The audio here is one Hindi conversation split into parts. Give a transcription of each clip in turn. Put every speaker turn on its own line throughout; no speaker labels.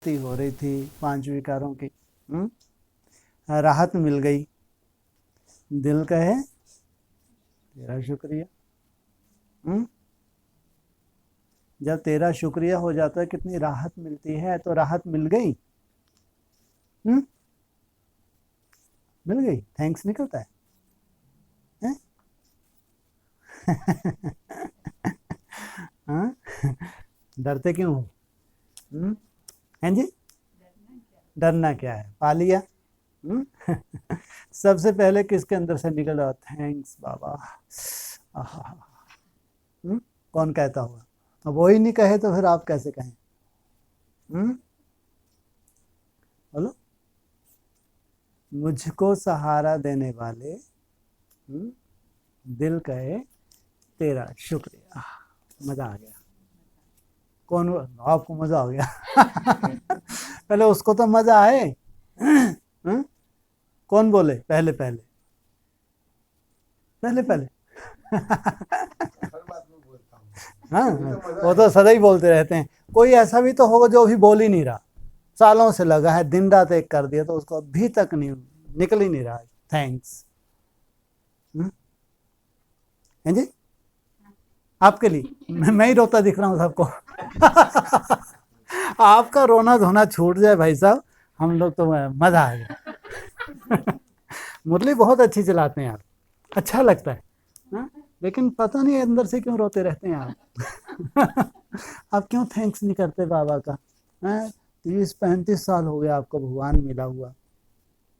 प्राप्ति हो रही थी 5 विकारों की, राहत मिल गई, दिल कहे तेरा शुक्रिया। जब तेरा शुक्रिया हो जाता है कितनी राहत मिलती है। तो राहत मिल गई, मिल गई, थैंक्स निकलता है, हाँ? डरते क्यों हो? हैं जी? डरना क्या है, पा लिया। सबसे पहले किसके अंदर से निकला? थैंक्स बाबा। कौन कहता होगा? अब वो ही नहीं कहे तो फिर आप कैसे कहें? बोलो। मुझको सहारा देने वाले दिल कहे तेरा शुक्रिया। मजा आ गया। कौन? आपको मजा आ गया? पहले उसको तो मजा आए। कौन बोले पहले पहले? पहले पहले हाँ, वो तो सदा ही बोलते रहते हैं। कोई ऐसा भी तो होगा जो अभी बोल ही नहीं रहा, सालों से लगा है, दिन रात एक कर दिया, तो उसको अभी तक नहीं निकल ही नहीं रहा है थैंक्स। हैं जी? आपके लिए मैं ही रोता दिख रहा हूँ सबको। आपका रोना धोना छूट जाए भाई साहब, हम लोग तो मजा आ गया। मुरली बहुत अच्छी चलाते हैं आप, अच्छा लगता है, हा? लेकिन पता नहीं अंदर से क्यों रोते रहते हैं आप। आप क्यों थैंक्स नहीं करते बाबा का? 30-35 साल हो गया आपको भगवान मिला हुआ,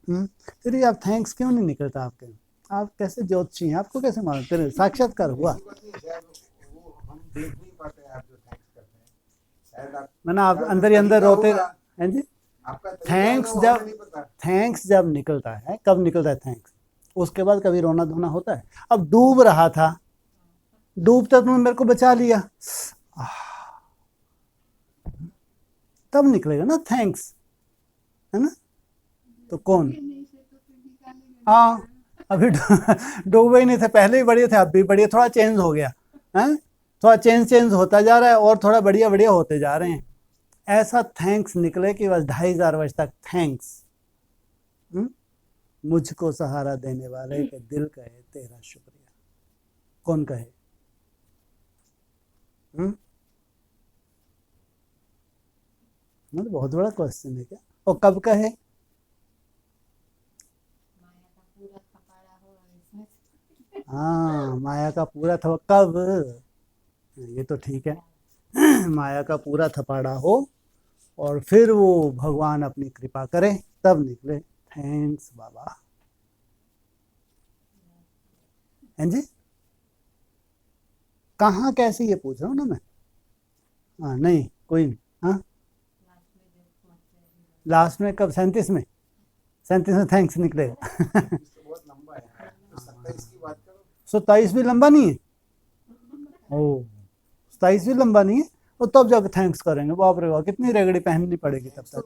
फिर ये आप थैंक्स क्यों नहीं निकलता आपके? आप कैसे ज्योतिषी हैं, आपको कैसे मालूम? फिर साक्षात्कार हुआ। मैंने आप अंदर ही अंदर रोते हैं जी। थैंक्स जब निकलता है, कब निकलता है थैंक्स? उसके बाद कभी रोना धोना होता है? अब डूब रहा था, डूबता तुमने मेरे को बचा लिया, तब निकलेगा ना थैंक्स, है ना? तो कौन? हाँ, अभी डूबे ही नहीं थे, पहले ही बढ़िया थे, अब भी बढ़िया, थोड़ा चेंज हो गया है, थोड़ा चेंज होता जा रहा है और थोड़ा बढ़िया बढ़िया होते जा रहे हैं। ऐसा थैंक्स निकले कि बस 2500 वर्ष तक थैंक्स। मुझको सहारा देने वाले के दिल कहे तेरा शुक्रिया। कौन कहे? मतलब बहुत बड़ा क्वेश्चन है क्या? और कब कहे? हाँ, माया का पूरा था कब? ये तो ठीक है। माया का पूरा थपाड़ा हो और फिर वो भगवान अपनी कृपा करे, तब निकले थैंक्स बाबा। हैं जी? कहाँ कैसे ये पूछ रहा हूँ ना मैं। हाँ, नहीं कोई नहीं। हाँ, लास्ट में कब? 37 में? 37 में थैंक्स निकलेगा। 27 भी लंबा नहीं है? ओ, 27 भी लंबा नहीं है? और तब जाकर थैंक्स करेंगे? बाप रे बाप, कितनी रेगड़ी पहननी पड़ेगी तब तक।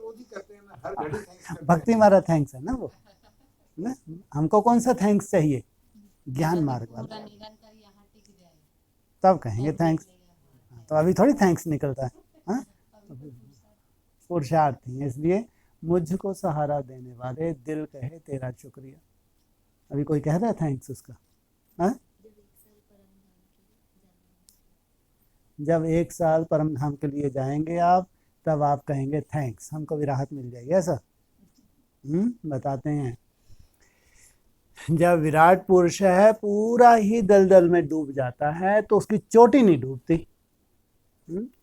भक्ति मारा थैंक्स है ना वो, ना? हमको कौन सा थैंक्स चाहिए? ज्ञान मार्ग वाला, तब कहेंगे थैंक्स। तो अभी थोड़ी थैंक्स निकलता है, हाँ? पुरुषार्थ ही, इसलिए मुझको सहारा देने वाले दिल कहे तेरा शुक्रिया। अभी कोई कह रहा है थैंक्स उसका? हाँ? जब 1 साल परम धाम के लिए जाएंगे आप, तब आप कहेंगे थैंक्स, हमको भी राहत मिल जाएगी, ऐसा? बताते हैं। जब विराट पुरुष है पूरा ही दलदल में डूब जाता है तो उसकी चोटी नहीं डूबती,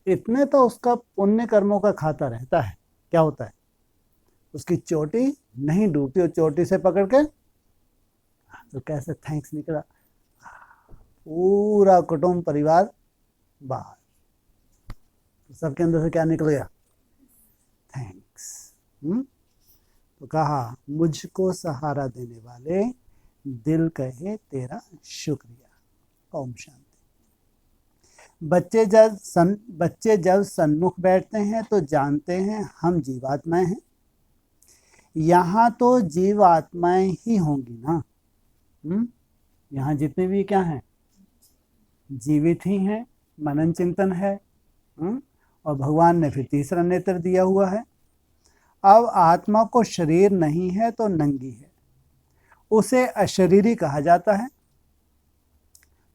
इतने तो उसका पुण्य कर्मों का खाता रहता है। क्या होता है? उसकी चोटी नहीं डूबती, और चोटी से पकड़ के तो कैसे थैंक्स निकला, पूरा कुटुंब परिवार बाहर, तो सबके अंदर से क्या निकल गया? थैंक्स। तो कहा मुझको सहारा देने वाले दिल कहे तेरा शुक्रिया। ओम शांति। बच्चे जब सन्मुख बैठते हैं तो जानते हैं हम जीवात्माएं हैं। यहाँ तो जीवात्माएं ही होंगी ना, यहाँ जितने भी क्या हैं, जीवित ही हैं, मनन चिंतन है, और भगवान ने फिर तीसरा नेत्र दिया हुआ है, अब आत्मा को शरीर नहीं है तो नंगी है, उसे अशरीरी कहा जाता है।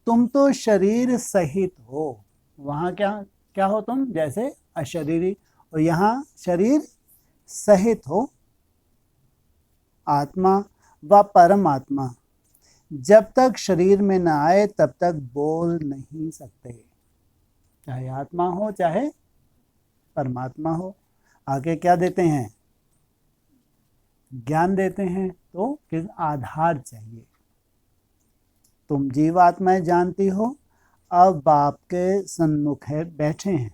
तुम तो शरीर सहित हो, वहां क्या क्या हो तुम, जैसे अशरीरी, और यहाँ शरीर सहित हो। आत्मा व परमात्मा जब तक शरीर में न आए तब तक बोल नहीं सकते, चाहे आत्मा हो चाहे परमात्मा हो। आगे क्या देते हैं, ज्ञान देते हैं, तो किस आधार चाहिए। तुम जीवात्माएं जानती हो, अब बाप के सन्मुख है बैठे हैं,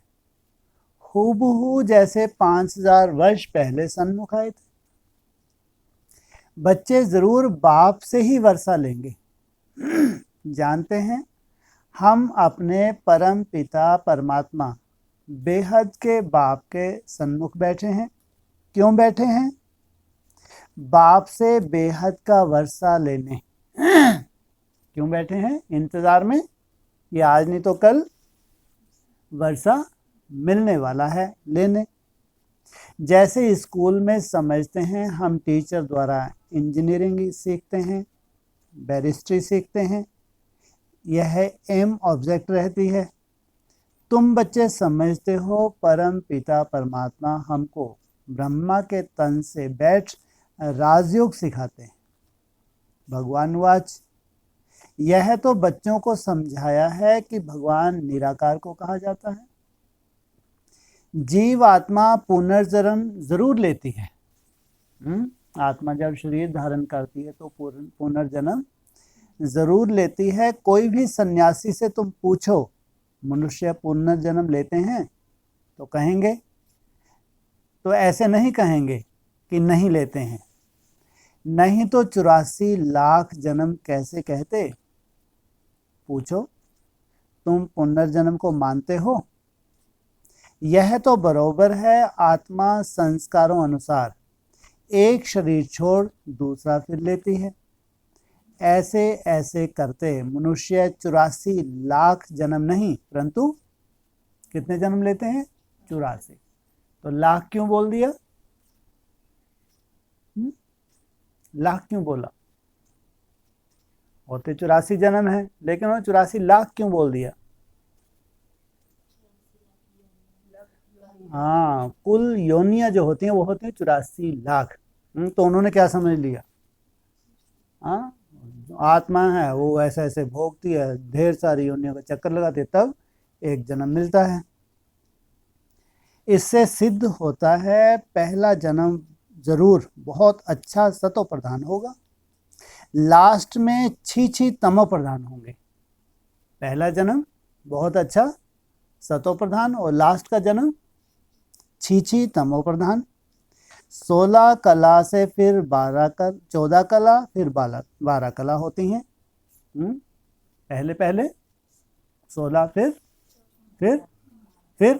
हूबहू जैसे 5000 वर्ष पहले सन्मुख आए थे। बच्चे जरूर बाप से ही वर्षा लेंगे। जानते हैं हम अपने परम पिता परमात्मा बेहद के बाप के सन्मुख बैठे हैं। क्यों बैठे हैं? बाप से बेहद का वर्षा लेने। क्यों बैठे हैं? इंतजार में, ये आज नहीं तो कल वर्षा मिलने वाला है लेने। जैसे स्कूल में समझते हैं हम टीचर द्वारा इंजीनियरिंग सीखते हैं, बैरिस्ट्री सीखते हैं, यह एम ऑब्जेक्ट रहती है। तुम बच्चे समझते हो परम पिता परमात्मा हमको ब्रह्मा के तन से बैठ राजयोग सिखाते हैं। भगवान वाच, यह तो बच्चों को समझाया है कि भगवान निराकार को कहा जाता है। जीव आत्मा पुनर्जन्म जरूर लेती है। आत्मा जब शरीर धारण करती है तो पुनर्जन्म जरूर लेती है। कोई भी सन्यासी से तुम पूछो मनुष्य पुनर्जन्म लेते हैं तो कहेंगे, तो ऐसे नहीं कहेंगे कि नहीं लेते हैं। नहीं तो 84 लाख जन्म कैसे कहते? पूछो, तुम पुनर्जन्म को मानते हो? यह तो बरोबर है, आत्मा संस्कारों अनुसार एक शरीर छोड़ दूसरा फिर लेती है। ऐसे ऐसे करते मनुष्य 84 लाख जन्म नहीं परंतु कितने जन्म लेते हैं? 84। तो लाख क्यों बोल दिया? लाख क्यों बोला? होते 84 जन्म है, लेकिन वो 84 लाख क्यों बोल दिया? हाँ, कुल योनियां जो होती हैं वो होती हैं 84 लाख। तो उन्होंने क्या समझ लिया? हाँ, आत्मा है वो ऐसे ऐसे भोगती है, ढेर सारी योनियों का चक्कर लगाती है, तब एक जन्म मिलता है। इससे सिद्ध होता है पहला जन्म जरूर बहुत अच्छा सतो प्रधान होगा, लास्ट में छी तमो प्रधान होंगे। पहला जन्म बहुत अच्छा सतो प्रधान और लास्ट का जन्म छी तमो प्रधान। 16 कला से फिर 14 कला फिर 12 कला होती हैं। पहले पहले 16 फिर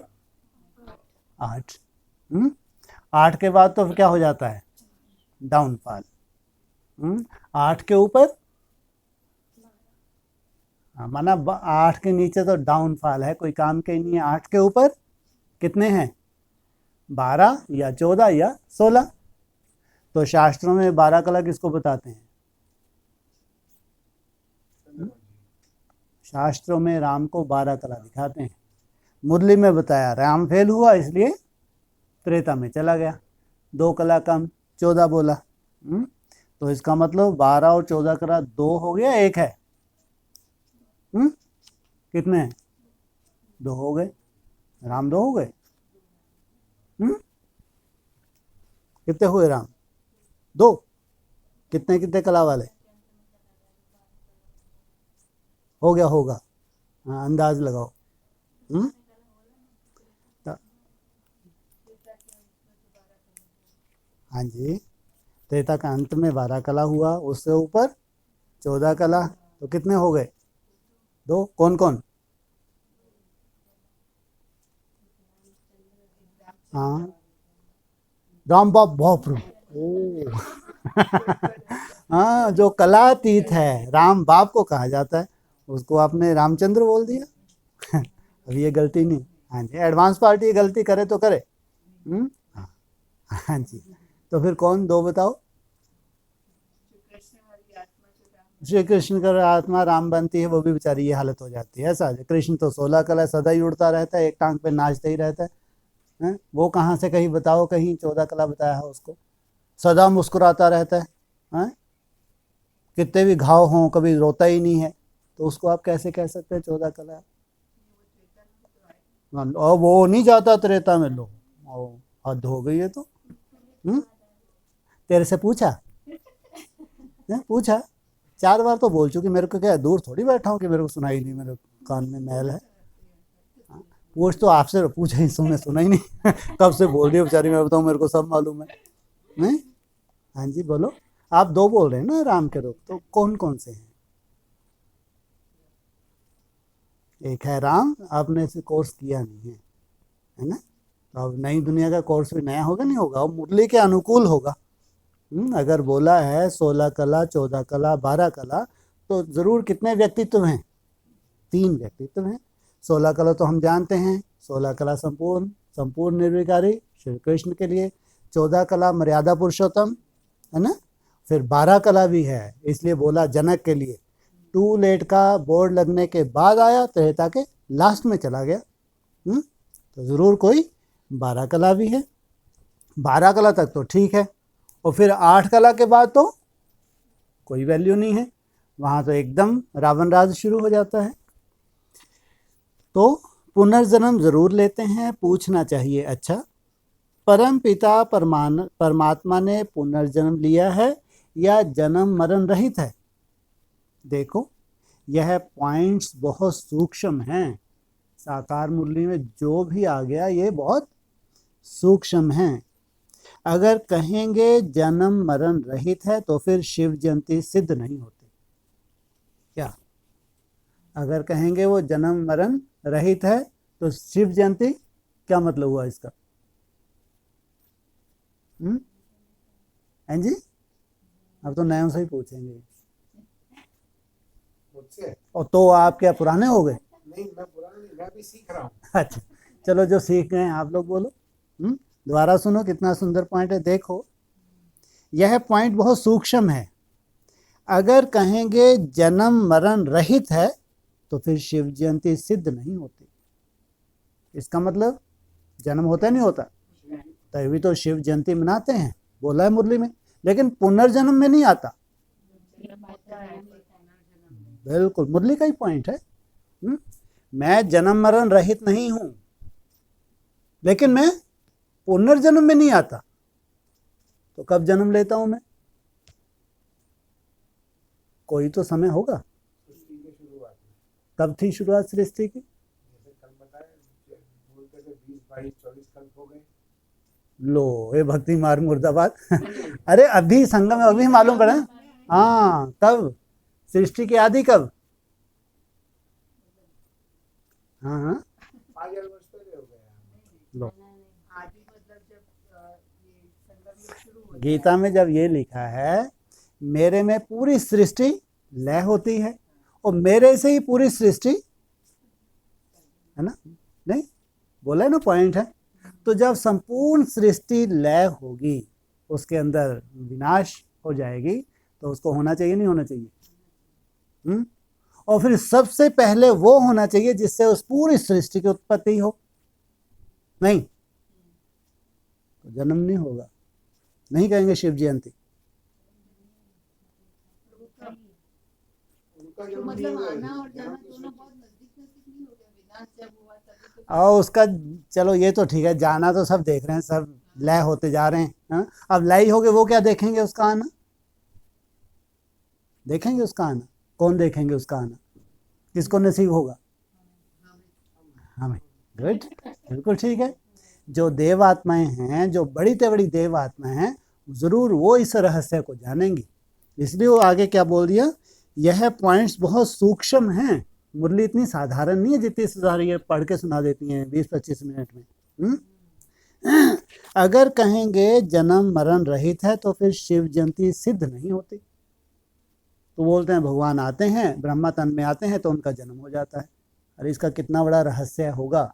8। 8 के बाद तो क्या हो जाता है? डाउनफॉल। 8 के ऊपर, माना 8 के नीचे तो डाउनफॉल है, कोई काम के ही नहीं है। 8 के ऊपर कितने हैं? 12 या 14 या 16। तो शास्त्रों में 12 कला किसको बताते हैं? शास्त्रों में राम को 12 कला दिखाते हैं। मुरली में बताया राम फेल हुआ इसलिए त्रेता में चला गया, 2 कला कम 14 बोला। तो इसका मतलब 12 और 14 कला 2 हो गया, 1 है। कितने हैं? 2 हो गए, राम 2 हो गए। कितने हुए राम? 2। कितने कितने कला वाले? हो गया होगा, हाँ अंदाज लगाओ। हाँ जी, त्रेता का अंत में 12 कला हुआ, उससे ऊपर 14 कला, तो कितने हो गए? 2। कौन कौन? हाँ, राम बाप बाप ओ हाँ, जो कलातीत है राम बाप को कहा जाता है, उसको आपने रामचंद्र बोल दिया। अब ये गलती नहीं। हाँ जी, एडवांस पार्टी गलती करे तो करे। हाँ हाँ जी, तो फिर कौन दो बताओ? श्री कृष्ण का आत्मा राम बनती है, वो भी बेचारी ये हालत हो जाती है। ऐसा कृष्ण तो 16 कला सदा ही उड़ता रहता है, एक टांग पे नाचते ही रहता है। हैं? वो कहाँ से कहीं बताओ, कहीं 14 कला बताया है उसको? सदा मुस्कुराता रहता है, हैं? कितने भी घाव हों कभी रोता ही नहीं है, तो उसको आप कैसे कह सकते हैं 14 कला? और वो नहीं जाता त्रेता में, लो हद हो गई है तो। तेरे से पूछा है? पूछा 4 बार तो बोल चुकी, मेरे को क्या दूर थोड़ी बैठा हूँ कि मेरे को सुनाई नहीं, मेरे कान में मैल है। पूछ तो आपसे पूछा ही, सुना ही नहीं कब से बोल रही है बेचारी, मैं बताऊँ मेरे को सब मालूम है। नहीं, हाँ जी बोलो। आप दो बोल रहे हैं ना राम के रूप, तो कौन कौन से हैं? एक है राम, आपने इसे कोर्स किया नहीं है ना? तो अब नई दुनिया का कोर्स भी नया होगा, नहीं होगा, वो मुरली के अनुकूल होगा। अगर बोला है 16 कला 14 कला 12 कला, तो जरूर कितने व्यक्तित्व हैं? 3 व्यक्तित्व हैं। 16 कला तो हम जानते हैं, 16 कला संपूर्ण निर्विकारी श्री कृष्ण के लिए, 14 कला मर्यादा पुरुषोत्तम, है ना? फिर 12 कला भी है, इसलिए बोला जनक के लिए। टू लेट का बोर्ड लगने के बाद आया, त्रेता के लास्ट में चला गया। तो ज़रूर कोई 12 कला भी है। 12 कला तक तो ठीक है, और फिर 8 कला के बाद तो कोई वैल्यू नहीं है, वहाँ तो एकदम रावण राज शुरू हो जाता है। तो पुनर्जन्म ज़रूर लेते हैं, पूछना चाहिए अच्छा परम पिता परमात्मा ने पुनर्जन्म लिया है या जन्म मरण रहित है? देखो, यह पॉइंट्स बहुत सूक्ष्म हैं। साकार मुरली में जो भी आ गया ये बहुत सूक्ष्म हैं। अगर कहेंगे जन्म मरण रहित है तो फिर शिव जयंती सिद्ध नहीं होती क्या? अगर कहेंगे वो जन्म मरण रहित है तो शिव जयंती, क्या मतलब हुआ इसका? हैं जी? अब तो नयों से ही पूछेंगे। और तो आप क्या पुराने हो गए?
नहीं, मैं पुराना नहीं, मैं भी सीख रहा हूँ।
अच्छा, चलो जो सीख गए हैं आप लोग बोलो। दोबारा सुनो, कितना सुंदर पॉइंट है, देखो यह पॉइंट बहुत सूक्ष्म है। अगर कहेंगे जन्म मरण रहित है तो फिर शिव जयंती सिद्ध नहीं होती। इसका मतलब जन्म होता नहीं होता, तभी तो शिव जयंती मनाते हैं, बोला है मुरली में, लेकिन पुनर्जन्म में नहीं आता। बिल्कुल मुरली का ही पॉइंट है। मैं जन्म मरण रहित नहीं हूं, लेकिन मैं पुनर्जन्म में नहीं आता, तो कब जन्म लेता हूं मैं? कोई तो समय होगा। कब थी शुरुआत सृष्टि की? लो ये भक्ति मार्ग मुर्दाबाद अरे अभी संगम अभी मालूम पड़ा। हाँ, कब सृष्टि की आदि कब? हाँ हाँ, लो गीता में जब ये लिखा है मेरे में पूरी सृष्टि लय होती है, और मेरे से ही पूरी सृष्टि, है ना? नहीं बोला है ना, पॉइंट है। तो जब संपूर्ण सृष्टि लय होगी, उसके अंदर विनाश हो जाएगी, तो उसको होना चाहिए नहीं होना चाहिए? और फिर सबसे पहले वो होना चाहिए जिससे उस पूरी सृष्टि की उत्पत्ति हो। नहीं तो जन्म नहीं होगा, नहीं कहेंगे शिव जयंती।
मतलब आना और जाना दोनों बहुत नजदीक नजदीक नहीं हो गया? विनाश जब हुआ तभी तो।
और उसका चलो ये तो ठीक है, जाना तो सब देख रहे हैं, सब लय होते जा रहे हैं, हा? अब लय हो गए, वो क्या देखेंगे उसका आना? देखेंगे उसका आना? कौन देखेंगे उसका आना? किसको नसीब होगा? हमें। गुड, बिल्कुल ठीक है। जो देव आत्माएं हैं, जो बड़ी से बड़ी देव आत्माएं हैं, जरूर वो इस रहस्य को जानेंगी। इसलिए वो आगे क्या बोल दिया, यह पॉइंट्स बहुत सूक्ष्म हैं। मुरली इतनी साधारण नहीं है जितनी सारी पढ़ के सुना देती हैं 20-25 मिनट में। अगर कहेंगे जन्म मरण रहित है तो फिर शिव जयंती सिद्ध नहीं होती। तो बोलते हैं भगवान आते हैं, ब्रह्मा तन में आते हैं तो उनका जन्म हो जाता है। अरे इसका कितना बड़ा रहस्य होगा।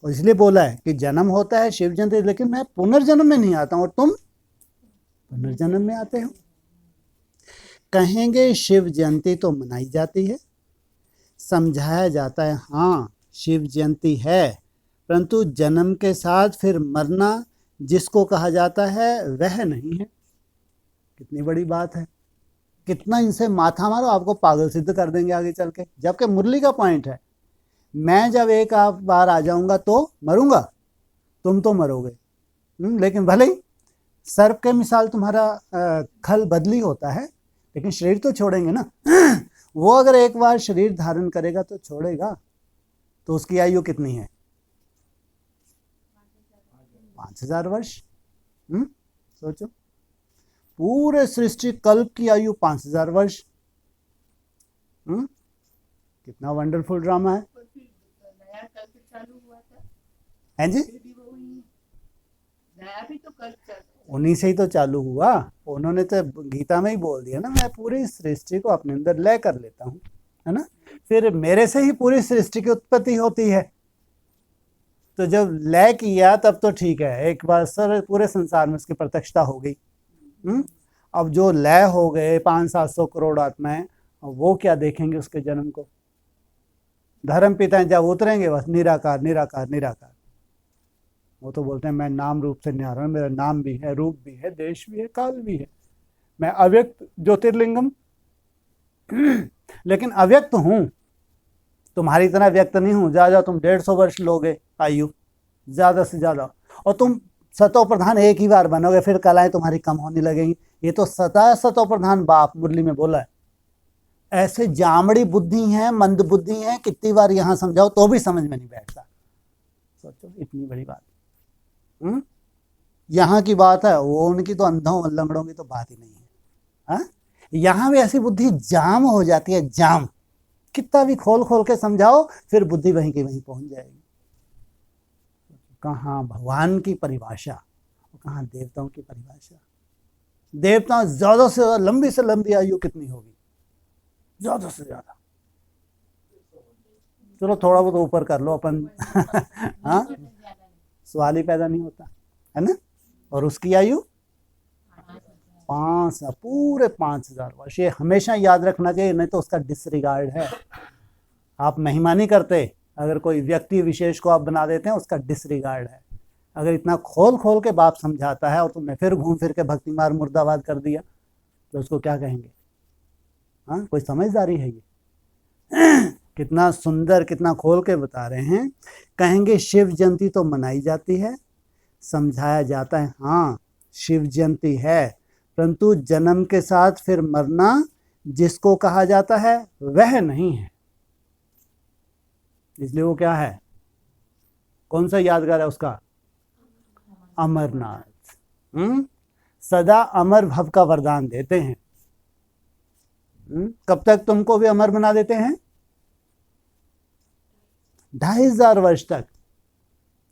और इसलिए बोला है कि जन्म होता है शिव जयंती, लेकिन मैं पुनर्जन्म में नहीं आता हूं और तुम पुनर्जन्म में आते हो। कहेंगे शिव जयंती तो मनाई जाती है, समझाया जाता है हाँ शिव जयंती है, परंतु जन्म के साथ फिर मरना जिसको कहा जाता है वह नहीं है। कितनी बड़ी बात है, कितना इनसे माथा मारो आपको पागल सिद्ध कर देंगे आगे चल के। जबकि मुरली का पॉइंट है मैं जब एक बार आ जाऊंगा तो मरूंगा, तुम तो मरोगे। लेकिन भले ही सर्प के मिसाल तुम्हारा खल बदली होता है, लेकिन शरीर तो छोड़ेंगे ना। वो अगर एक बार शरीर धारण करेगा तो छोड़ेगा, तो उसकी आयु कितनी है? 5000 वर्ष। सोचो, पूरे सृष्टि कल्प की आयु 5000 वर्ष। कितना वंडरफुल ड्रामा है।
पर फिर नया कल्प चालू हुआ था,
हैं जी?
फिर भी वो वही नया भी तो कल्प चल रहा
उन्हीं से ही तो चालू हुआ। उन्होंने तो गीता में ही बोल दिया ना, मैं पूरी सृष्टि को अपने अंदर लय कर लेता हूँ, है ना। फिर मेरे से ही पूरी सृष्टि की उत्पत्ति होती है। तो जब लय किया तब तो ठीक है, एक बार सर पूरे संसार में उसकी प्रत्यक्षता हो गई। अब जो लय हो गए 500-700 करोड़ आत्माएं, वो क्या देखेंगे उसके जन्म को? धर्म पिता जब उतरेंगे बस निराकार निराकार निराकार। वो तो बोलते हैं मैं नाम रूप से न्यारा हूं, मेरा नाम भी है, रूप भी है, देश भी है, काल भी है, मैं अव्यक्त ज्योतिर्लिंगम। लेकिन अव्यक्त हूं, तुम्हारी तरह व्यक्त नहीं हूं। जा तुम 150 वर्ष लोगे आयु ज्यादा से ज्यादा, और तुम सतो प्रधान एक ही बार बनोगे, फिर कलाएं तुम्हारी कम होने लगेंगी। ये तो सतो प्रधान बाप मुरली में बोला है। ऐसे जामड़ी बुद्धि है, मंद बुद्धि है, कितनी बार यहां समझाओ तो भी समझ में नहीं बैठता। सोचो इतनी बड़ी बात। यहाँ की बात है, वो उनकी तो अंधों लंगड़ों की तो बात ही नहीं है। हाँ? यहाँ भी ऐसी बुद्धि जाम हो जाती है, जाम। कितना भी खोल खोल के समझाओ फिर बुद्धि वहीं की वहीं पहुंच जाएगी। कहाँ भगवान की परिभाषा और कहाँ देवताओं की परिभाषा। देवता ज्यादा से ज्यादा से लंबी आयु कितनी होगी? ज्यादा से ज्यादा, चलो थोड़ा बहुत ऊपर कर लो अपन। हाँ, सवाल ही पैदा नहीं होता, है ना। और उसकी आयु 5 पूरे 5000 वर्ष। ये हमेशा याद रखना चाहिए, नहीं तो उसका डिसरिगार्ड है। आप महिमा नहीं करते, अगर कोई व्यक्ति विशेष को आप बना देते हैं, उसका डिसरिगार्ड है। अगर इतना खोल खोल के बाप समझाता है और तुमने फिर घूम फिर के भक्ति मार मुर्दाबाद कर दिया, तो उसको क्या कहेंगे? हाँ, कोई समझदारी है ये? कितना सुंदर, कितना खोल के बता रहे हैं। कहेंगे शिव जयंती तो मनाई जाती है, समझाया जाता है हाँ शिव जयंती है, परंतु जन्म के साथ फिर मरना जिसको कहा जाता है वह नहीं है। इसलिए वो क्या है? कौन सा यादगार है उसका? अमरनाथ। सदा अमर भव का वरदान देते हैं। कब तक तुमको भी अमर बना देते हैं? 2500 वर्ष तक।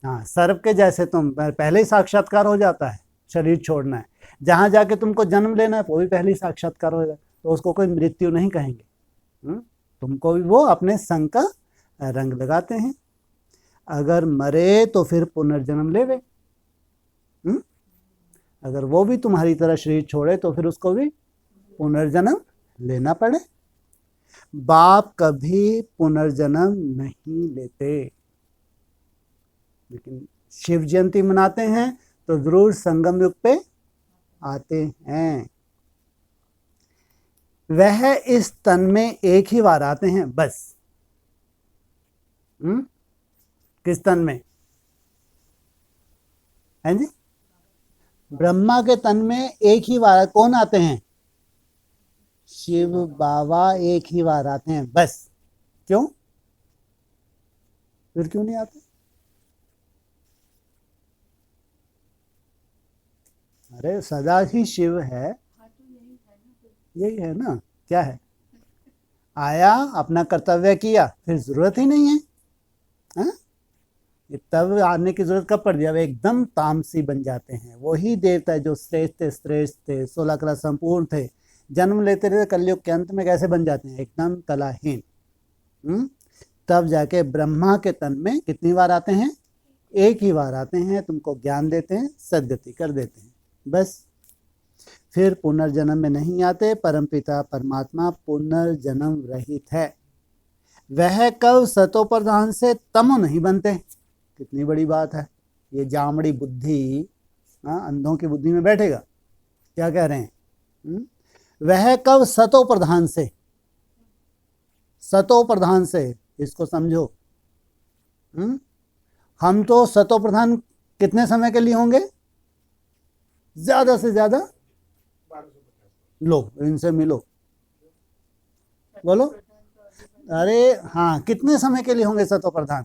हाँ, सर्प के जैसे तुम पहले ही साक्षात्कार हो जाता है, शरीर छोड़ना है। जहां जाके तुमको जन्म लेना है वो भी पहले ही साक्षात्कार हो जाता है, तो उसको कोई मृत्यु नहीं कहेंगे। तुमको भी वो अपने संग का रंग लगाते हैं। अगर मरे तो फिर पुनर्जन्म लेवे। अगर वो भी तुम्हारी तरह शरीर छोड़े तो फिर उसको भी पुनर्जन्म लेना पड़े। बाप कभी पुनर्जन्म नहीं लेते, लेकिन शिव जयंती मनाते हैं तो जरूर संगम युग पे आते हैं। वह इस तन में एक ही बार आते हैं बस। किस तन में? हैं जी? ब्रह्मा के तन में एक ही बार कौन आते हैं? शिव बाबा एक ही बार आते हैं बस। क्यों? फिर क्यों नहीं आते? अरे सदा ही शिव है, यही है ना। क्या है? आया, अपना कर्तव्य किया, फिर जरूरत ही नहीं है। हाँ? तब आने की जरूरत कब पड़ जाए? एकदम तामसी बन जाते हैं। वही देवता है जो श्रेष्ठ थे 16 कला संपूर्ण थे, जन्म लेते रहे, कलयुग के अंत में कैसे बन जाते हैं? एकदम कलाहीन। तब जाके ब्रह्मा के तन में कितनी बार आते हैं? एक ही बार आते हैं, तुमको ज्ञान देते हैं, सद्गति कर देते हैं, बस। फिर पुनर्जन्म में नहीं आते। परमपिता परमात्मा पुनर्जन्म रहित है। वह कब सतो प्रधान से तमो नहीं बनते। कितनी बड़ी बात है। ये जामड़ी बुद्धि अंधों की बुद्धि में बैठेगा। क्या कह रहे हैं? वह कब सतो प्रधान से, सतो प्रधान से, इसको समझो। हम तो सतो प्रधान कितने समय के लिए होंगे? ज्यादा से ज्यादा, लो इनसे मिलो, बोलो। अरे हाँ, कितने समय के लिए होंगे सतो प्रधान?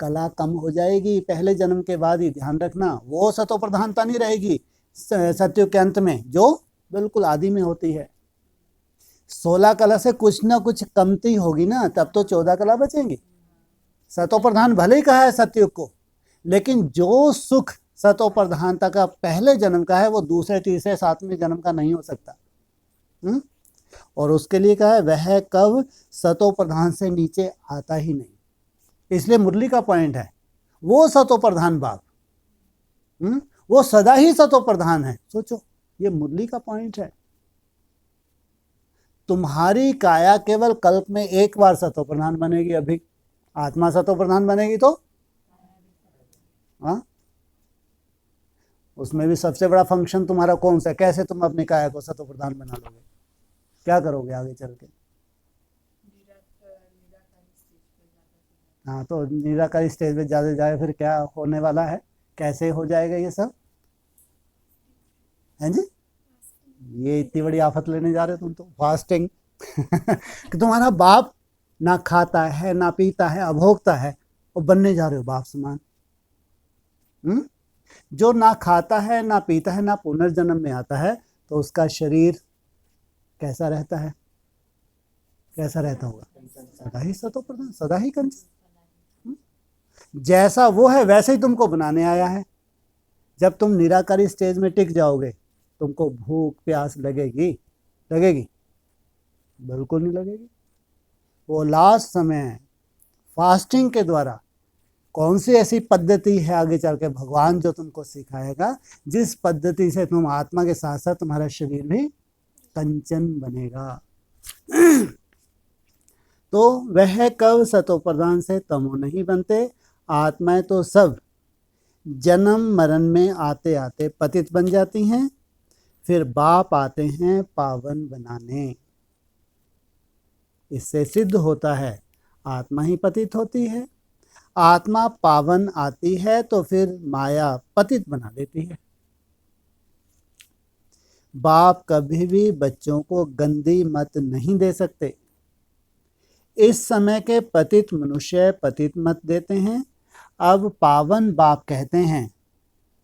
कला कम हो जाएगी पहले जन्म के बाद ही, ध्यान रखना। वो सतो प्रधानता नहीं रहेगी सत्युग के अंत में, जो बिल्कुल आदि में होती है। 16 कला से कुछ ना कुछ कमती होगी ना, तब तो 14 कला बचेंगी। सतो प्रधान भले ही कहा है सत्युग को, लेकिन जो सुख सतो प्रधानता का पहले जन्म का है, वो दूसरे तीसरे सातवें जन्म का नहीं हो सकता। और उसके लिए कहा है वह कब सतो प्रधान से नीचे आता ही नहीं। इसलिए मुरली का पॉइंट है, वो सतो प्रधान बाप, वो सदा ही सतो प्रधान है। सोचो, ये मुरली का पॉइंट है। तुम्हारी काया केवल कल्प में एक बार सतो प्रधान बनेगी। अभी आत्मा सतो प्रधान बनेगी तो उसमें भी सबसे बड़ा फंक्शन तुम्हारा कौन सा है? कैसे तुम अपनी काया को सतो प्रधान बना लोगे? क्या करोगे आगे चल के? हाँ, तो निराकारी स्टेज पे ज्यादा जाए फिर क्या होने वाला है? कैसे हो जाएगा ये सब? हैं जी, ये इतनी बड़ी आफत लेने जा रहे हो तुम तो, फास्टिंग। कि तुम्हारा बाप ना खाता है ना पीता है, अभोक्ता है, और बनने जा रहे हो बाप समान। जो ना खाता है ना पीता है ना पुनर्जन्म में आता है, तो उसका शरीर कैसा रहता है? कैसा रहता होगा? सदा ही सतो प्रधान, सदा ही कंचन। जैसा वो है वैसे ही तुमको बनाने आया है। जब तुम निराकारी स्टेज में टिक जाओगे, तुमको भूख प्यास लगेगी? लगेगी? बिल्कुल नहीं लगेगी। वो लास्ट समय है। फास्टिंग के द्वारा कौन सी ऐसी पद्धति है आगे चल के भगवान जो तुमको सिखाएगा, जिस पद्धति से तुम आत्मा के साथ साथ तुम्हारा शरीर भी कंचन बनेगा। तो वह कब सतो प्रधान से तमो नहीं बनते। आत्माएं तो सब जन्म मरण में आते आते पतित बन जाती हैं, फिर बाप आते हैं पावन बनाने। इससे सिद्ध होता है आत्मा ही पतित होती है। आत्मा पावन आती है तो फिर माया पतित बना देती है। बाप कभी भी बच्चों को गंदी मत नहीं दे सकते। इस समय के पतित मनुष्य पतित मत देते हैं। अब पावन बाप कहते हैं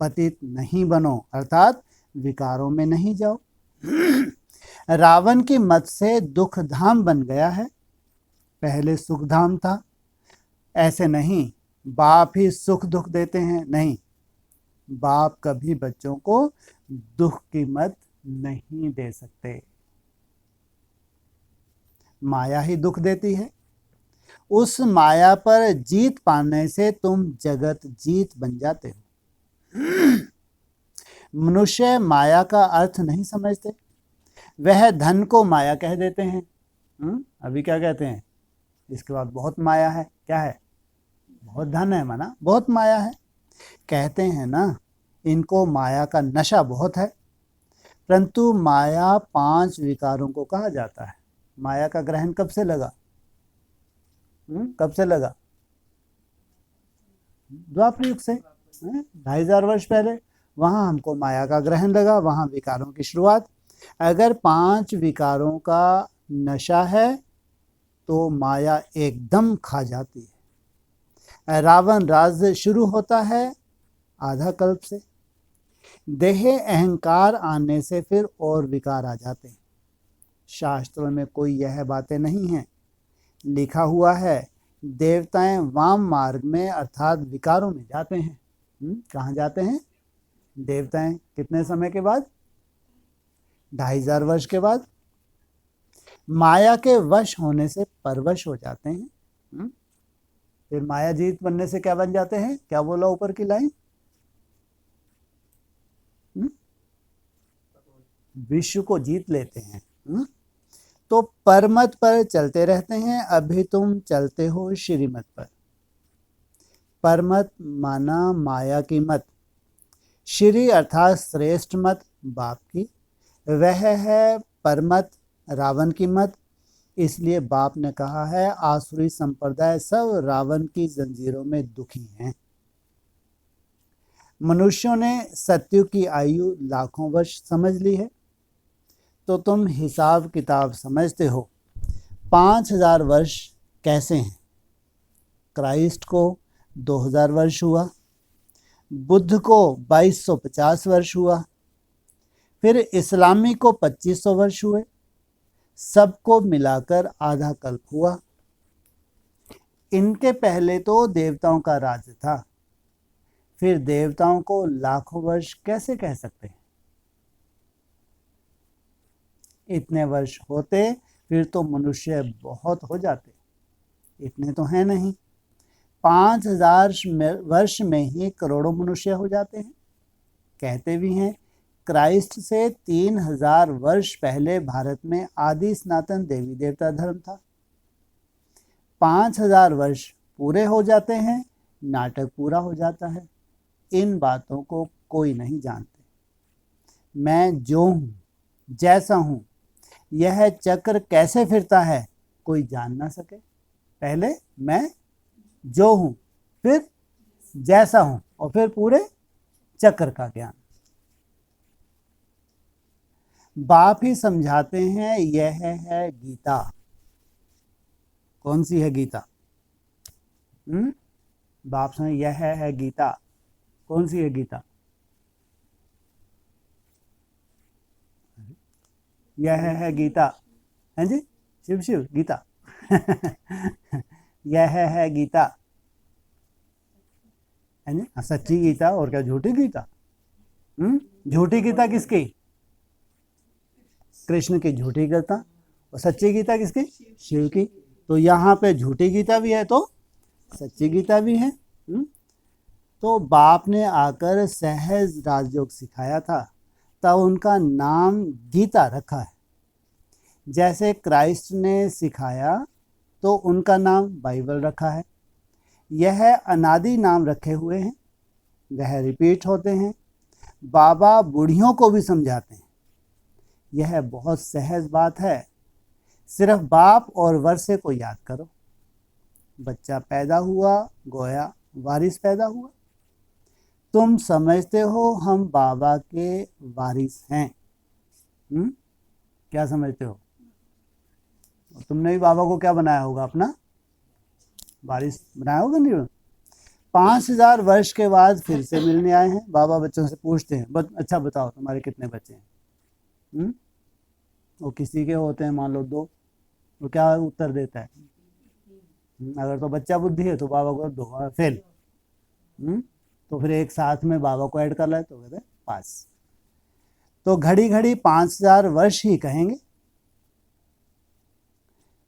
पतित नहीं बनो, अर्थात विकारों में नहीं जाओ। रावण की मत से दुख धाम बन गया है, पहले सुख धाम था। ऐसे नहीं बाप ही सुख दुख देते हैं, नहीं, बाप कभी बच्चों को दुख की मत नहीं दे सकते। माया ही दुख देती है। उस माया पर जीत पाने से तुम जगत जीत बन जाते हो। मनुष्य माया का अर्थ नहीं समझते। वह धन को माया कह देते हैं। अभी क्या कहते हैं? इसके बाद बहुत माया है। क्या है? बहुत धन है, माना बहुत माया है। कहते हैं ना, इनको माया का नशा बहुत है। परंतु माया 5 विकारों को कहा जाता है। माया का ग्रहण कब से लगा? कब से लगा? द्वापर युग से, 2500 वर्ष पहले। वहां हमको माया का ग्रहण लगा, वहां विकारों की शुरुआत। अगर 5 विकारों का नशा है तो माया एकदम खा जाती है। रावण राज्य शुरू होता है आधा कल्प से। देह अहंकार आने से फिर और विकार आ जाते हैं। शास्त्रों में कोई यह बातें नहीं है। लिखा हुआ है देवताएं वाम मार्ग में अर्थात विकारों में जाते हैं। कहाँ जाते हैं देवताएं? कितने समय के बाद? 2500 वर्ष के बाद। माया के वश होने से परवश हो जाते हैं। फिर माया जीत बनने से क्या बन जाते हैं? क्या बोला ऊपर की लाइन? विश्व को जीत लेते हैं। तो परमत पर चलते रहते हैं, अभी तुम चलते हो श्रीमत पर। परमत माना माया की मत, श्री अर्थात श्रेष्ठ मत बाप की, वह है परमत रावण की मत। इसलिए बाप ने कहा है आसुरी संप्रदाय सब रावण की जंजीरों में दुखी हैं। मनुष्यों ने सत्युग की आयु लाखों वर्ष समझ ली है, तो तुम हिसाब किताब समझते हो 5000 वर्ष कैसे हैं। क्राइस्ट को 2000 वर्ष हुआ, बुद्ध को 2250 वर्ष हुआ, फिर इस्लामी को 2500 वर्ष हुए, सबको मिलाकर आधा कल्प हुआ। इनके पहले तो देवताओं का राज्य था, फिर देवताओं को लाखों वर्ष कैसे कह सकते हैं? इतने वर्ष होते फिर तो मनुष्य बहुत हो जाते, इतने तो हैं नहीं। 5000 वर्ष में ही करोड़ों मनुष्य हो जाते हैं। कहते भी हैं क्राइस्ट से 3000 वर्ष पहले भारत में आदि सनातन देवी देवता धर्म था। 5000 वर्ष पूरे हो जाते हैं, नाटक पूरा हो जाता है। इन बातों को कोई नहीं जानते। मैं जो हूँ, जैसा हूँ, यह चक्र कैसे फिरता है कोई जान ना सके। पहले मैं जो हूँ, फिर जैसा हूँ, और फिर पूरे चक्र का ज्ञान बाप ही समझाते हैं। यह है गीता। कौन सी है गीता? बाप समझ, यह है गीता। कौन सी है गीता? यह है गीता। हैं जी? शिव शिव गीता। यह है गीता, है जी? सच्ची गीता, और क्या झूठी गीता? झूठी गीता किसकी? कृष्ण की झूठी गीता। और सच्ची गीता किसकी? शिव की। तो यहाँ पे झूठी गीता भी है तो सच्ची गीता भी है। तो बाप ने आकर सहज राजयोग सिखाया था, तब उनका नाम गीता रखा है। जैसे क्राइस्ट ने सिखाया तो उनका नाम बाइबल रखा है। यह अनादि नाम रखे हुए हैं, वह रिपीट होते हैं। बाबा बूढ़ियों को भी समझाते हैं। यह बहुत सहज बात है। सिर्फ बाप और वर्षे को याद करो। बच्चा पैदा हुआ, गोया वारिस पैदा हुआ। तुम समझते हो हम बाबा के वारिस हैं। क्या समझते हो? तुमने भी बाबा को क्या बनाया होगा? अपना वारिस बनाया होगा। नहीं? 5000 वर्ष के बाद फिर से मिलने आए हैं। बाबा बच्चों से पूछते हैं, अच्छा बताओ तुम्हारे कितने बच्चे हैं? वो किसी के होते हैं मान लो 2, तो क्या उत्तर देता है? अगर तो बच्चा बुद्धि है तो बाबा को 2 फेल। तो फिर एक साथ में बाबा को ऐड कर लाए तो कहते हैं 5। तो घड़ी घड़ी 5000 वर्ष ही कहेंगे।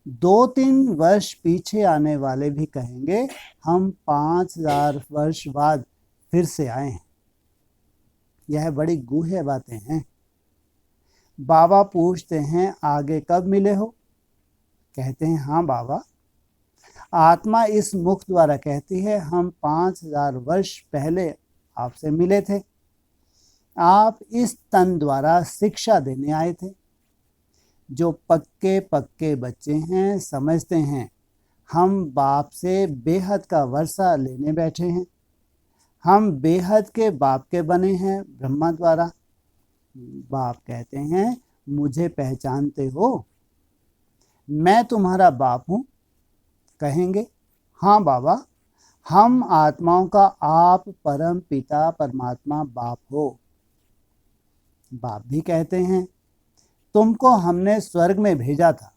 2-3 वर्ष पीछे आने वाले भी कहेंगे हम 5000 वर्ष बाद फिर से आए हैं। यह बड़ी गूढ़ बातें हैं। बाबा पूछते हैं आगे कब मिले हो? कहते हैं हाँ बाबा। आत्मा इस मुख द्वारा कहती है हम 5000 वर्ष पहले आपसे मिले थे। आप इस तन द्वारा शिक्षा देने आए थे। जो पक्के पक्के बच्चे हैं समझते हैं हम बाप से बेहद का वर्षा लेने बैठे हैं। हम बेहद के बाप के बने हैं ब्रह्मा द्वारा। बाप कहते हैं मुझे पहचानते हो? मैं तुम्हारा बाप हूँ। कहेंगे हाँ बाबा, हम आत्माओं का आप परम पिता परमात्मा बाप हो। बाप भी कहते हैं तुमको हमने स्वर्ग में भेजा था,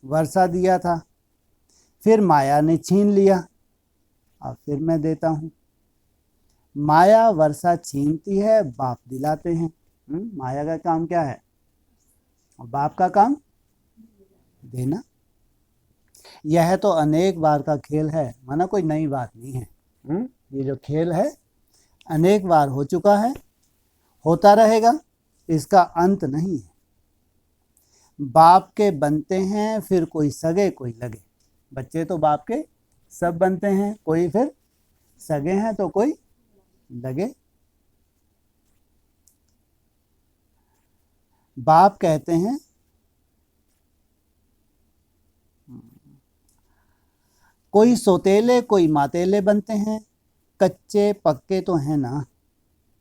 वर्षा दिया था, फिर माया ने छीन लिया, अब फिर मैं देता हूँ। माया वर्षा छीनती है, बाप दिलाते हैं। माया का काम क्या है और बाप का काम? देना। यह तो अनेक बार का खेल है, माना कोई नई बात नहीं है। ये जो खेल है अनेक बार हो चुका है, होता रहेगा, इसका अंत नहीं है। बाप के बनते हैं फिर कोई सगे कोई लगे। बच्चे तो बाप के सब बनते हैं, कोई फिर सगे हैं तो कोई लगे। बाप कहते हैं कोई सोतेले कोई मातेले बनते हैं, कच्चे पक्के तो हैं ना।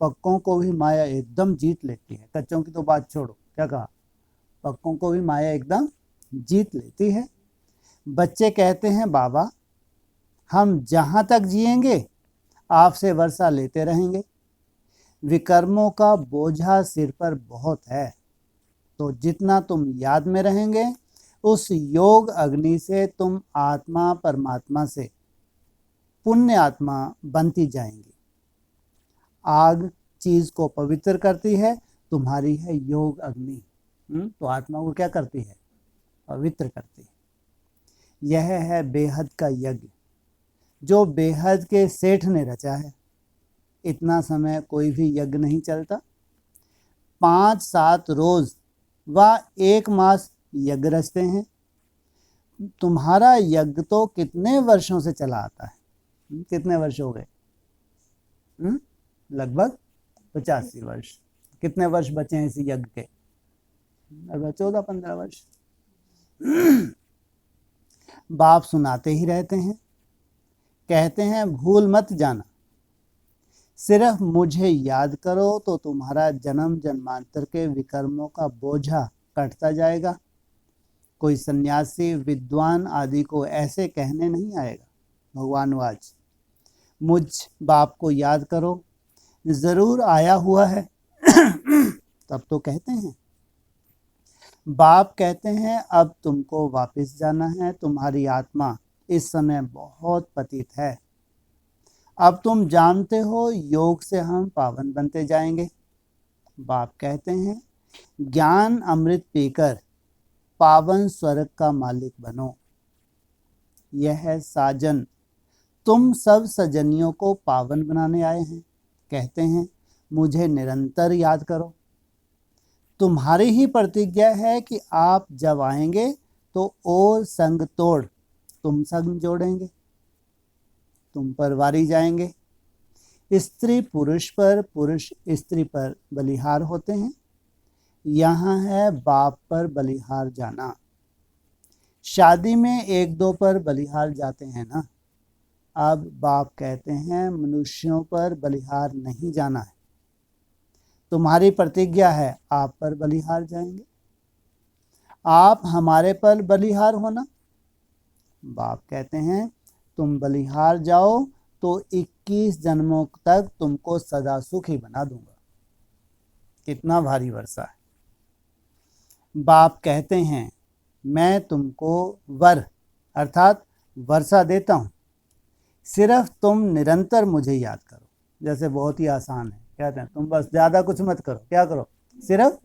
पक्कों को भी माया एकदम जीत लेती है। कच्चों की तो बात छोड़ो, क्या कहा, पक्कों को भी माया एकदम जीत लेती है। बच्चे कहते हैं बाबा हम जहाँ तक जिएंगे आपसे वर्षा लेते रहेंगे, विकर्मों का बोझा सिर पर बहुत है, तो जितना तुम याद में रहेंगे उस योग अग्नि से तुम आत्मा परमात्मा से पुण्य आत्मा बनती जाएंगी। आग चीज को पवित्र करती है, तुम्हारी है योग अग्नि। तो आत्मा को क्या करती है, पवित्र करती है। यह है बेहद का यज्ञ जो बेहद के सेठ ने रचा है। इतना समय कोई भी यज्ञ नहीं चलता। 5-7 रोज व 1 मास यज्ञ रचते हैं। तुम्हारा यज्ञ तो कितने वर्षों से चला आता है, कितने वर्ष हो गए, लगभग 85 वर्ष। कितने वर्ष बचे हैं इस यज्ञ के, लगभग 14-15 वर्ष। बाप सुनाते ही रहते हैं, कहते हैं भूल मत जाना, सिर्फ मुझे याद करो तो तुम्हारा जन्म जन्मांतर के विकर्मों का बोझा कटता जाएगा। कोई सन्यासी विद्वान आदि को ऐसे कहने नहीं आएगा। भगवान वाच मुझ बाप को याद करो, जरूर आया हुआ है तब तो कहते हैं। बाप कहते हैं अब तुमको वापस जाना है, तुम्हारी आत्मा इस समय बहुत पतित है। अब तुम जानते हो योग से हम पावन बनते जाएंगे। बाप कहते हैं ज्ञान अमृत पीकर पावन स्वर्ग का मालिक बनो। यह साजन तुम सब सजनियों को पावन बनाने आए हैं। कहते हैं मुझे निरंतर याद करो। तुम्हारी ही प्रतिज्ञा है कि आप जब आएंगे तो और संग तोड़ तुम संग जोड़ेंगे, तुम पर वारी जाएंगे। स्त्री पुरुष पर, पुरुष स्त्री पर बलिहार होते हैं। यहाँ है बाप पर बलिहार जाना। शादी में 1-2 पर बलिहार जाते हैं ना। अब बाप कहते हैं मनुष्यों पर बलिहार नहीं जाना है। तुम्हारी प्रतिज्ञा है आप पर बलिहार जाएंगे। आप हमारे पर बलिहार होना। बाप कहते हैं तुम बलिहार जाओ तो 21 जन्मों तक तुमको सदा सुखी बना दूंगा। कितना भारी वर्षा है। बाप कहते हैं मैं तुमको वर अर्थात वर्षा देता हूँ, सिर्फ तुम निरंतर मुझे याद करो। जैसे बहुत ही आसान है, कहते हैं तुम बस ज़्यादा कुछ मत करो, क्या करो, सिर्फ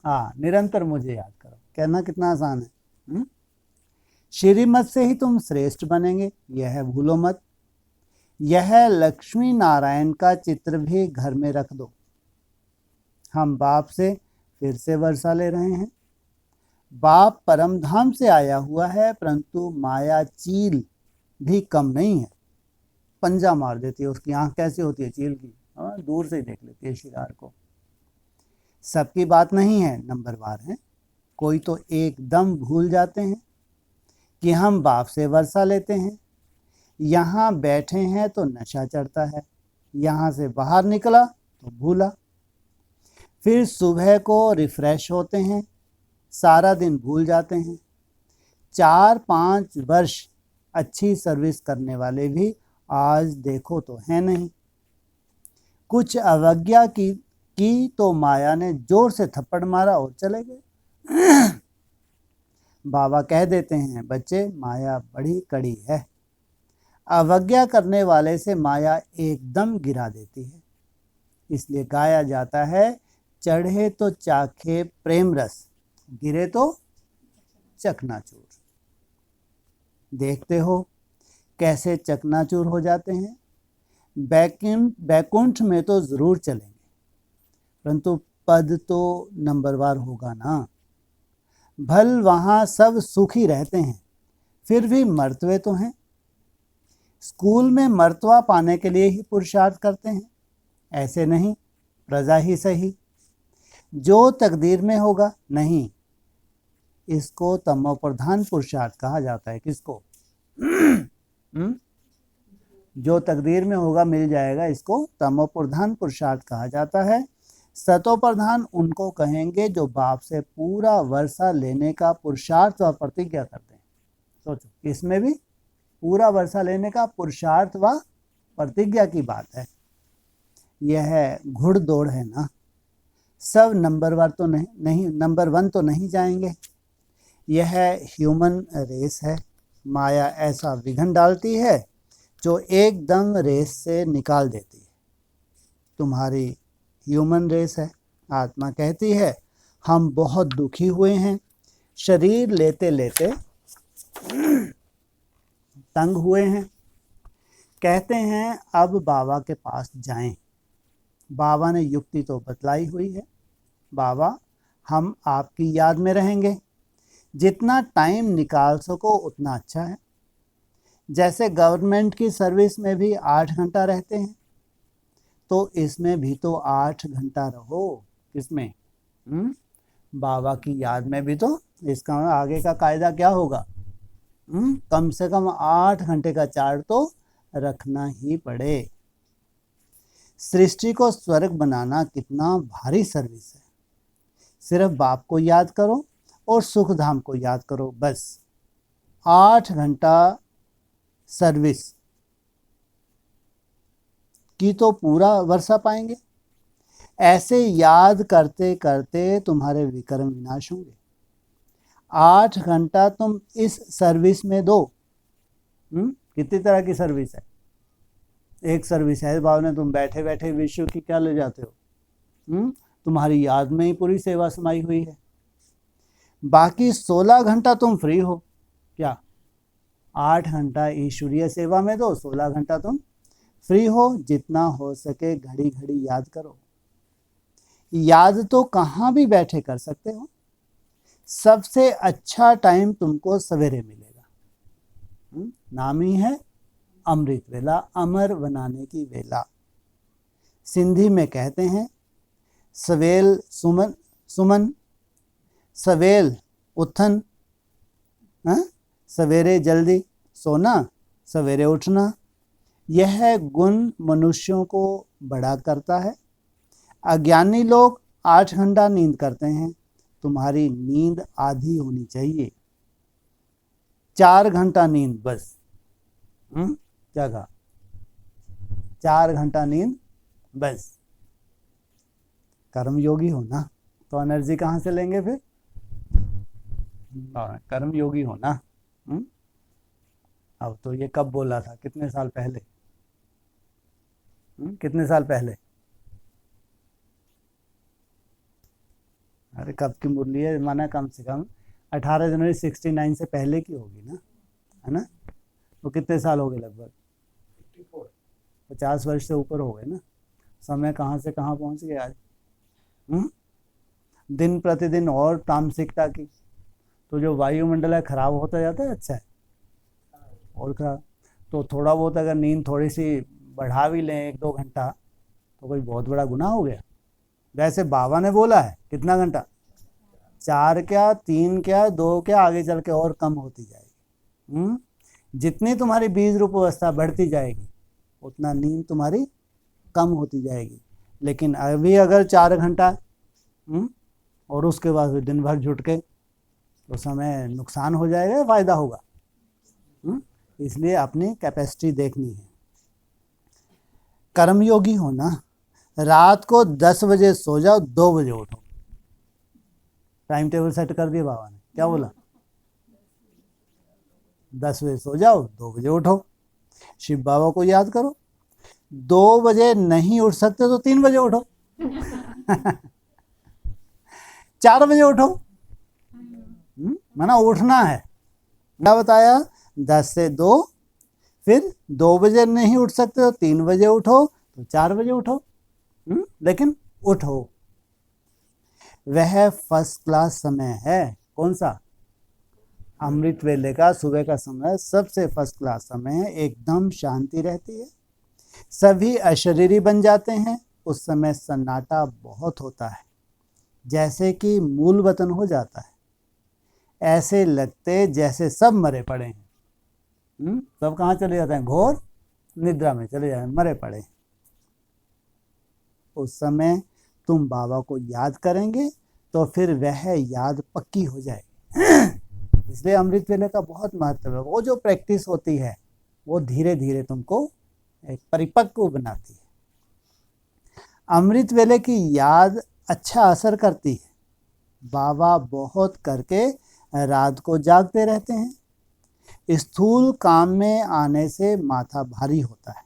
निरंतर मुझे याद करो। कहना कितना आसान है। श्रीमत से ही तुम श्रेष्ठ बनेंगे, यह भूलो मत। यह लक्ष्मी नारायण का चित्र भी घर में रख दो। हम बाप से फिर से वर्षा ले रहे हैं। बाप परम धाम से आया हुआ है, परंतु माया चील भी कम नहीं है। पंजा मार देती है। उसकी आंख कैसी होती है चील की, दूर से ही देख लेती है शिकार को। सबकी बात नहीं है, नंबरवार है। कोई तो एकदम भूल जाते हैं कि हम बाप से वर्षा लेते हैं। यहाँ बैठे हैं तो नशा चढ़ता है, यहाँ से बाहर निकला तो भूला। फिर सुबह को रिफ्रेश होते हैं, सारा दिन भूल जाते हैं। 4-5 वर्ष अच्छी सर्विस करने वाले भी आज देखो तो है नहीं। कुछ अवज्ञा की तो माया ने जोर से थप्पड़ मारा और चले गए। बाबा कह देते हैं बच्चे माया बड़ी कड़ी है, अवज्ञा करने वाले से माया एकदम गिरा देती है। इसलिए गाया जाता है चढ़े तो चाखे प्रेम रस, गिरे तो चकनाचूर। देखते हो कैसे चकनाचूर हो जाते हैं। बैकुंठ में तो ज़रूर चलेंगे, परंतु पद तो नंबरवार होगा ना। भल वहाँ सब सुखी रहते हैं, फिर भी मर्तवे तो हैं। स्कूल में मर्तवा पाने के लिए ही पुरुषार्थ करते हैं, ऐसे नहीं प्रजा ही सही। जो तकदीर में होगा नहीं, इसको तमोप्रधान पुरुषार्थ कहा जाता है। किसको? जो तकदीर में होगा मिल जाएगा, इसको तमोप्रधान पुरुषार्थ कहा जाता है। सतोप्रधान उनको कहेंगे जो बाप से पूरा वर्षा लेने का पुरुषार्थ व प्रतिज्ञा करते हैं। सोचो, इसमें भी पूरा वर्षा लेने का पुरुषार्थ व प्रतिज्ञा की बात है। यह घुड़दौड़ है ना। सब नंबर वन तो नहीं जाएंगे। यह ह्यूमन रेस है। माया ऐसा विघन डालती है जो एकदम रेस से निकाल देती है। तुम्हारी ह्यूमन रेस है। आत्मा कहती है हम बहुत दुखी हुए हैं, शरीर लेते लेते तंग हुए हैं। कहते हैं अब बाबा के पास जाएं। बाबा ने युक्ति तो बतलाई हुई है। बाबा हम आपकी याद में रहेंगे, जितना टाइम निकाल सको उतना अच्छा है। जैसे गवर्नमेंट की सर्विस में भी 8 घंटा रहते हैं, तो इसमें भी तो 8 घंटा रहो। किसमें? बाबा की याद में भी तो। इसका आगे का कायदा क्या होगा? कम से कम 8 घंटे का चार्ट तो रखना ही पड़े। सृष्टि को स्वर्ग बनाना कितना भारी सर्विस है। सिर्फ बाप को याद करो और सुख धाम को याद करो, बस 8 घंटा सर्विस की तो पूरा वर्षा पाएंगे। ऐसे याद करते करते तुम्हारे विक्रम विनाश होंगे। 8 घंटा तुम इस सर्विस में दो। कितनी तरह की सर्विस है? एक सर्विस है भाव ने तुम बैठे बैठे विश्व की क्या ले जाते हो। तुम्हारी याद में ही पूरी सेवा समाई हुई है। बाकी 16 घंटा तुम फ्री हो। क्या? 8 घंटा ईश्वरीय सेवा में दो, 16 घंटा तुम फ्री हो। जितना हो सके घड़ी घड़ी याद करो। याद तो कहाँ भी बैठे कर सकते हो। सबसे अच्छा टाइम तुमको सवेरे मिलेगा। नाम ही है अमृत वेला, अमर बनाने की वेला। सिंधी में कहते हैं सवेल सुमन सवेल उठन, सवेरे जल्दी सोना, सवेरे उठना। यह गुण मनुष्यों को बड़ा करता है। अज्ञानी लोग 8 घंटा नींद करते हैं। तुम्हारी नींद आधी होनी चाहिए। 4 घंटा नींद बस। क्या कहा? 4 घंटा नींद बस। कर्म योगी हो ना, तो एनर्जी कहाँ से लेंगे फिर? कर्म योगी हो ना। अब तो ये कब बोला था? कितने साल पहले? कितने साल पहले? अरे कब की मुरली है? माना कम से कम 18 जनवरी 69 से पहले की होगी ना, है ना? तो कितने साल हो गए? लगभग 50 वर्ष से ऊपर हो गए ना। समय कहाँ से कहाँ पहुँच गया आज। दिन प्रतिदिन और तामसिकता की, तो जो वायुमंडल है खराब होता जाता है। अच्छा है और खराब। तो थोड़ा बहुत अगर नींद थोड़ी सी बढ़ा भी लें 1-2 घंटा, तो कोई बहुत बड़ा गुनाह हो गया? वैसे बाबा ने बोला है कितना घंटा? 4 क्या, 3 क्या, 2 क्या, आगे चल के और कम होती जाएगी। जितनी तुम्हारी बीज रूप अवस्था बढ़ती जाएगी उतना नींद तुम्हारी कम होती जाएगी। लेकिन अभी अगर 4 घंटा और उसके बाद दिन भर झुट के, तो समय नुकसान हो जाएगा, फायदा होगा। इसलिए अपनी कैपेसिटी देखनी है। कर्मयोगी होना। रात को 10 बजे सो जाओ, 2 बजे उठो। टाइम टेबल सेट कर दिया बाबा ने। क्या बोला? 10 बजे सो जाओ, 2 बजे उठो। शिव बाबा को याद करो। 2 बजे नहीं उठ सकते तो 3 बजे उठो। 4 बजे उठो। माना उठना है। क्या बताया? 10 से 2, फिर 2 बजे नहीं उठ सकते तो 3 बजे उठो, तो 4 बजे उठो, लेकिन उठो। वह फर्स्ट क्लास समय है। कौन सा? अमृत वेले का सुबह का समय सबसे फर्स्ट क्लास समय है। एकदम शांति रहती है, सभी अशरीरी बन जाते हैं। उस समय सन्नाटा बहुत होता है, जैसे कि मूल वतन हो जाता है। ऐसे लगते जैसे सब मरे पड़े हैं। सब कहाँ चले जाते हैं? घोर निद्रा में चले जाते हैं, मरे पड़े। उस समय तुम बाबा को याद करेंगे तो फिर वह याद पक्की हो जाएगी। इसलिए अमृत वेले का बहुत महत्व है। वो जो प्रैक्टिस होती है वो धीरे धीरे तुमको एक परिपक्व बनाती है। अमृत वेले की याद अच्छा असर करती है। बाबा बहुत करके रात को जागते रहते हैं। स्थूल काम में आने से माथा भारी होता है।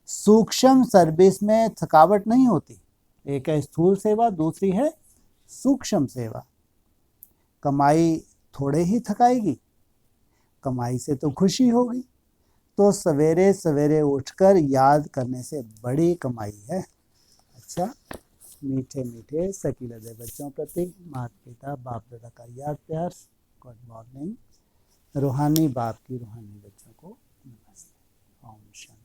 सूक्ष्म सर्विस में थकावट नहीं होती। एक है स्थूल सेवा, दूसरी है सूक्ष्म सेवा। कमाई थोड़े ही थकाएगी, कमाई से तो खुशी होगी। तो सवेरे सवेरे उठकर याद करने से बड़ी कमाई है। अच्छा, मीठे मीठे सकीलदे बच्चों प्रति माता पिता बाप दादा का याद प्यार। Good morning. रूहानी बाप की रूहानी बच्चों को नमस्ते। ओम शांति।